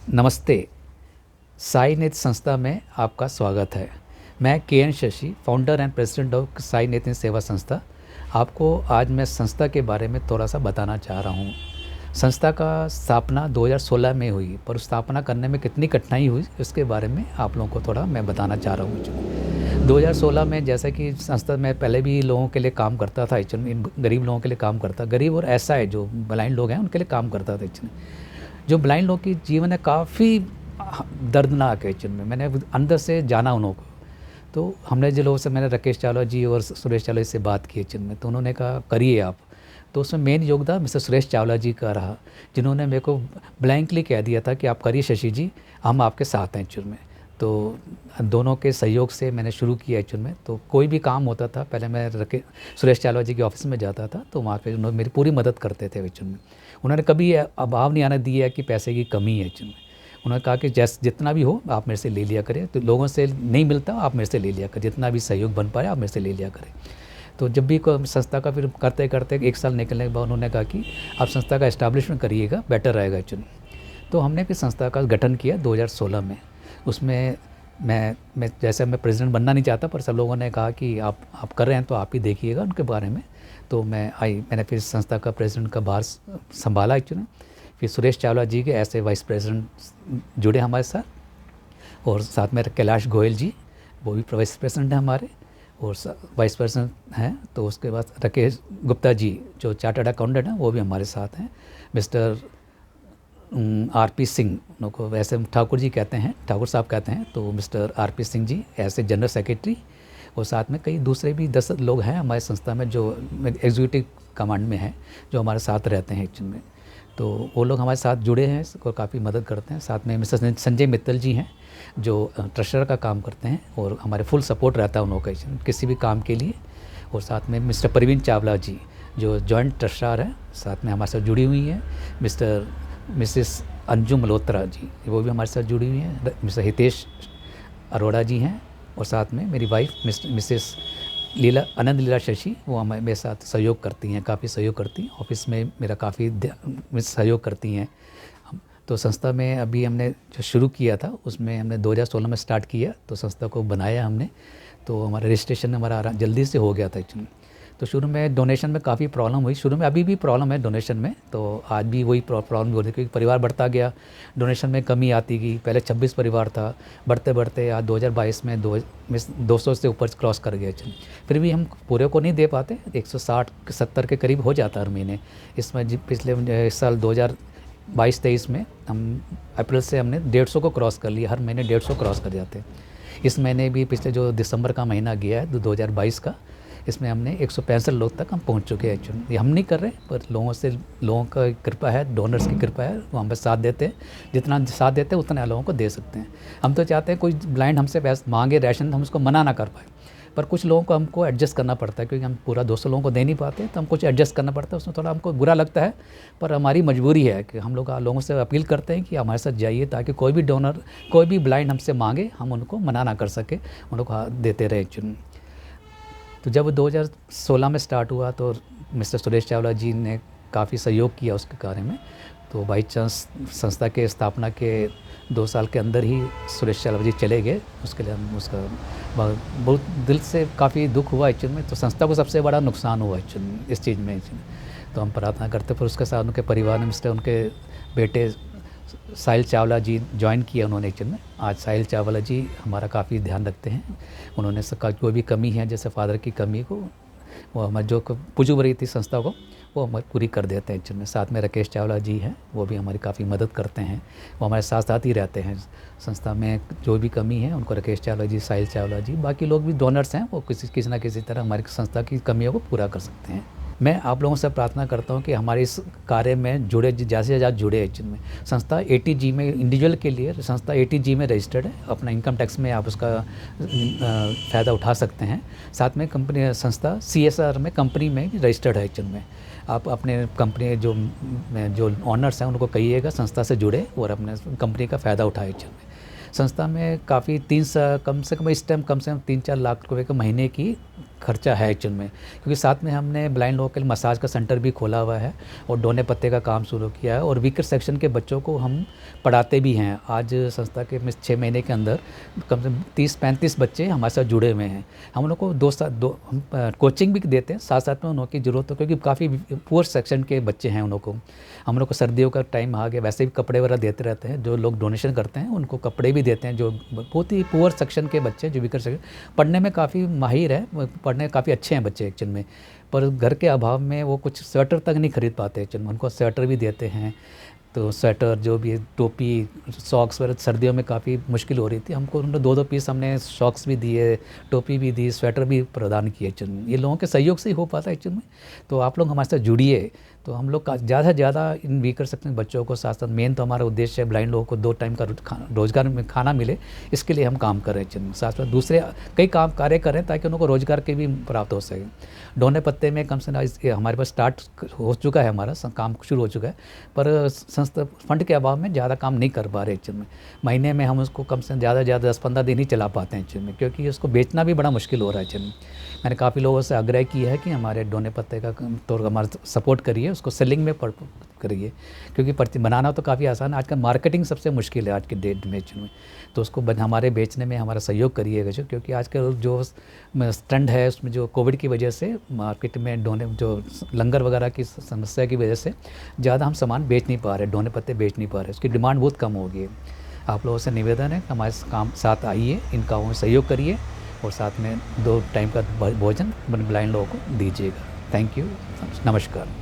नमस्ते। साई नेत्र संस्था में आपका स्वागत है। मैं K N Shashi, founder and president of Sai Netra Seva संस्था। आपको आज मैं संस्था के बारे में थोड़ा सा बताना चाह रहा हूँ। संस्था का स्थापना 2016 में हुई, पर स्थापना करने में कितनी कठिनाई हुई उसके बारे में आप लोगों को थोड़ा मैं बताना चाह रहा हूँ। 2016 में जैसा कि संस्था में पहले भी लोगों के लिए काम करता था, एक्चुअली गरीब लोगों के लिए काम करता, गरीब और ऐसा है जो ब्लाइंड लोग हैं उनके लिए काम करता था। एक्चुअली जो ब्लाइंड लोग की जीवन है काफ़ी दर्दनाक है। एक्चुअली में मैंने अंदर से जाना उन लोगों को। तो हमने जो लोगों से, मैंने राकेश चावला जी और सुरेश चावला जी से बात की एक्चुअली में, तो उन्होंने कहा करिए आप। तो उसमें मेन योगदान मिस्टर सुरेश चावला जी का रहा, जिन्होंने मेरे को ब्लैंकली कह दिया था कि आप करिए शशि जी, हम आपके साथ हैं एक्चुअल में। तो दोनों के सहयोग से मैंने शुरू किया एक्चुअल में। तो कोई भी काम होता था, पहले मैं सुरेश चावला जी के ऑफिस में जाता था, तो वहाँ पे उन्होंने मेरी पूरी मदद करते थे एक्चुअल में। उन्होंने कभी अभाव नहीं आने दिया कि पैसे की कमी है एक्चुअल में। उन्होंने कहा कि जैसे जितना भी हो आप मेरे से ले लिया करें, तो लोगों से नहीं मिलता आप मेरे से ले लिया करें, जितना भी सहयोग बन पाए आप मेरे से ले लिया करें। तो जब भी संस्था का फिर करते करते 1 साल निकलने के बाद उन्होंने कहा कि आप संस्था का एस्टैब्लिशमेंट करिएगा, बेटर रहेगा एक्चुअली। तो हमने फिर संस्था का गठन किया 2016 में। उसमें मैं जैसे मैं प्रेसिडेंट बनना नहीं चाहता, पर सब लोगों ने कहा कि आप कर रहे हैं तो आप ही देखिएगा उनके बारे में। तो मैंने फिर संस्था का प्रेसिडेंट का भार संभाला एक्चुअली। फिर सुरेश चावला जी के ऐसे वाइस प्रेसिडेंट जुड़े हमारे साथ, और साथ में कैलाश गोयल जी, वो भी वाइस प्रेसिडेंट हैं हमारे, और वाइस प्रेसिडेंट हैं। तो उसके बाद राकेश गुप्ता जी जो चार्टर्ड अकाउंटेंट हैं, वो भी हमारे साथ हैं। मिस्टर आरपी सिंह, उनको वैसे ठाकुर जी कहते हैं, ठाकुर साहब कहते हैं, तो मिस्टर आरपी सिंह जी ऐसे जनरल सेक्रेटरी। और साथ में कई दूसरे भी 10 लोग हैं हमारी संस्था में जो एग्जीक्यूटिव कमांड में हैं, जो हमारे साथ रहते हैं एक्चुअल में। तो वो लोग हमारे साथ जुड़े हैं और काफ़ी मदद करते हैं। साथ में मिस्टर संजय मित्तल जी हैं जो ट्रेशरर का काम करते हैं, और हमारे फुल सपोर्ट रहता है उन लोगों का किसी भी काम के लिए। और साथ में मिस्टर प्रवीण चावला जी जो जॉइंट ट्रेशरर हैं, साथ में हमारे साथ जुड़ी हुई हैं। मिसेस अंजू मल्होत्रा जी, वो भी हमारे साथ जुड़ी हुई हैं। मिस्टर हितेश अरोड़ा जी हैं, और साथ में मेरी वाइफ मिसेस आनंद लीला शशि, वो मेरे साथ सहयोग करती हैं, काफ़ी सहयोग करती हैं। ऑफिस में मेरा काफ़ी सहयोग करती हैं। तो संस्था में अभी हमने जो शुरू किया था, उसमें हमने 2016 में स्टार्ट किया, तो संस्था को बनाया हमने। तो हमारा रजिस्ट्रेशन हमारा जल्दी से हो गया था एक्चुअली। तो शुरू में डोनेशन में काफ़ी प्रॉब्लम हुई, शुरू में अभी भी प्रॉब्लम है डोनेशन में। तो आज भी वही प्रॉब्लम हो रही है, क्योंकि परिवार बढ़ता गया, डोनेशन में कमी आती गई। पहले 26 परिवार था, बढ़ते बढ़ते आज 2022 में 200 से ऊपर क्रॉस कर गया। फिर भी हम पूरे को नहीं दे पाते, 160-70 के करीब हो जाता हर महीने। इसमें पिछले साल 2022-23 में हम अप्रैल से हमने 150 को क्रॉस कर लिया, हर महीने 150 क्रॉस कर जाते हैं। इस महीने भी पिछले जो दिसंबर का महीना गया है 2022 का, इसमें हमने 165 लोग तक हम पहुंच चुके हैं एक्चुअली। ये हम नहीं कर रहे, पर लोगों का कृपा है, डोनर्स की कृपा है, वो हमें साथ देते हैं। जितना साथ देते हैं उतना लोगों को दे सकते हैं। हम तो चाहते हैं कोई ब्लाइंड हमसे पैसे मांगे राशन, हम उसको मना ना कर पाए, पर कुछ लोगों को हमको एडजस्ट करना पड़ता है, क्योंकि हम पूरा 200 लोगों को दे नहीं पाते, तो हम कुछ एडजस्ट करना पड़ता है। उसमें थोड़ा हमको बुरा लगता है, पर हमारी मजबूरी है कि हम लोग लोगों से अपील करते हैं कि हमारे साथ जाइए, ताकि कोई भी डोनर, कोई भी ब्लाइंड हमसे मांगे, हम उनको मना ना कर सके, उन लोग देते रहे एक्चुअली। तो जब 2016 में स्टार्ट हुआ, तो मिस्टर सुरेश चावला जी ने काफ़ी सहयोग किया उसके कार्य में। तो बाई चांस संस्था के स्थापना के 2 साल के अंदर ही सुरेश चावला जी चले गए। उसके लिए हम उसका बहुत दिल से काफ़ी दुख हुआ एक्चुअली में। तो संस्था को सबसे बड़ा नुकसान हुआ एक्चुअली इस चीज़ में। तो हम प्रार्थना करते, फिर उसके साथ उनके परिवार में मिस्टर उनके बेटे साहिल चावला जी ज्वाइन किया उन्होंने एक्चुअल में। आज साहिल चावला जी हमारा काफ़ी ध्यान रखते हैं। उन्होंने कोई भी कमी है, जैसे फादर की कमी को, वो हमारे जो पुजू रही थी संस्था को, वो हमारी पूरी कर देते हैं एक्चुअल में। साथ में राकेश चावला जी हैं, वो भी हमारी काफ़ी मदद करते हैं, वो हमारे साथ साथ ही रहते हैं। संस्था में जो भी कमी है उनको राकेश चावला जी, साहिल चावला जी, बाकी लोग भी डोनर्स हैं, वो किसी ना किसी तरह हमारी संस्था की कमियों को पूरा कर सकते हैं। मैं आप लोगों से प्रार्थना करता हूं कि हमारे इस कार्य में जुड़े, ज़्यादा से ज़्यादा जुड़े एक्चुअल में। संस्था ATG में, इंडिविजुअल के लिए संस्था ATG में रजिस्टर्ड है। अपना इनकम टैक्स में आप उसका फ़ायदा उठा सकते हैं। साथ में कंपनी संस्था CSR में, कंपनी में रजिस्टर्ड है एक्चुअल में। आप अपने कंपनी जो ऑनर्स हैं उनको कहिएगा संस्था से जुड़े और अपने कंपनी का फ़ायदा उठाए एक्चुअल में। संस्था में काफ़ी कम से कम इस टाइम कम से कम 3-4 लाख रुपए का महीने की खर्चा है एक्चुअल में, क्योंकि साथ में हमने ब्लाइंड लोगों के लिए मसाज का सेंटर भी खोला हुआ है और डोने पत्ते का काम शुरू किया है, और वीकर सेक्शन के बच्चों को हम पढ़ाते भी हैं। आज संस्था के में 6 महीने के अंदर कम से कम 30-35 बच्चे हमारे साथ जुड़े हुए हैं। हम लोग को हम कोचिंग भी देते हैं, साथ साथ में उनकी ज़रूरत हो, क्योंकि काफ़ी पुअर सेक्शन के बच्चे हैं। उन को हम लोग को सर्दियों का टाइम आ गया, वैसे भी कपड़े वगैरह देते रहते हैं। जो लोग डोनेशन करते हैं उनको कपड़े भी देते हैं, जो बहुत ही पुअर सेक्शन के बच्चे जो वीकर सेक्शन पढ़ने में काफ़ी माहिर है, पढ़ने काफ़ी अच्छे हैं बच्चे एक्चुअल में, पर घर के अभाव में वो कुछ स्वेटर तक नहीं खरीद पाते एक्चुअल में। उनको स्वेटर भी देते हैं, तो स्वेटर जो भी टोपी सॉक्स वगैरह सर्दियों में काफ़ी मुश्किल हो रही थी, हमको उन्होंने 2-2 पीस हमने सॉक्स भी दिए, टोपी भी दी, स्वेटर भी प्रदान किए एक्चुअल में। ये लोगों के सहयोग से ही हो पाता है एक्चुअल में। तो आप लोग हमारे साथ जुड़िए, तो हम लोग का ज़्यादा से ज़्यादा इन वीकर सेक्शन बच्चों को साथ साथ मेन तो हमारा उद्देश्य है ब्लाइंड लोगों को 2 टाइम का रोज़गार में खाना मिले, इसके लिए हम काम कर रहे हैं एक्चुअल में। साथ साथ दूसरे कई कार्य कर रहे हैं ताकि उनको रोज़गार के भी प्राप्त हो सके। डोने पत्ते में कम से कम हमारे पास स्टार्ट हो चुका है, हमारा काम शुरू हो चुका है, पर संस्था फंड के अभाव में ज़्यादा काम नहीं कर पा रहे एक्चुअल में। महीने में हम उसको कम से ज़्यादा 10-15 दिन ही चला पाते हैं एक्चुअल में, क्योंकि उसको बेचना भी बड़ा मुश्किल हो रहा है एक्चुअल में। मैंने काफ़ी लोगों से आग्रह किया है कि हमारे डोने पत्ते का तो हमारा सपोर्ट करिए, उसको सेलिंग में करिए, क्योंकि बनाना तो काफ़ी आसान है, आजकल मार्केटिंग सबसे मुश्किल है आज के डेट में एक्चुअल में। तो उसको हमारे बेचने में हमारा सहयोग करिएगा, क्योंकि आजकल जो ट्रेंड है उसमें जो कोविड की वजह से मार्केट में डोने जो लंगर वगैरह की समस्या की वजह से ज़्यादा हम सामान बेच नहीं पा रहे, डोने पत्ते बेच नहीं पा रहे, उसकी डिमांड बहुत कम हो गई है। आप लोगों से निवेदन है कि हमारे काम साथ आइए, इन कामों में सहयोग करिए और साथ में 2 टाइम का भोजन ब्लाइंड लोगों को दीजिएगा। थैंक यू, नमस्कार।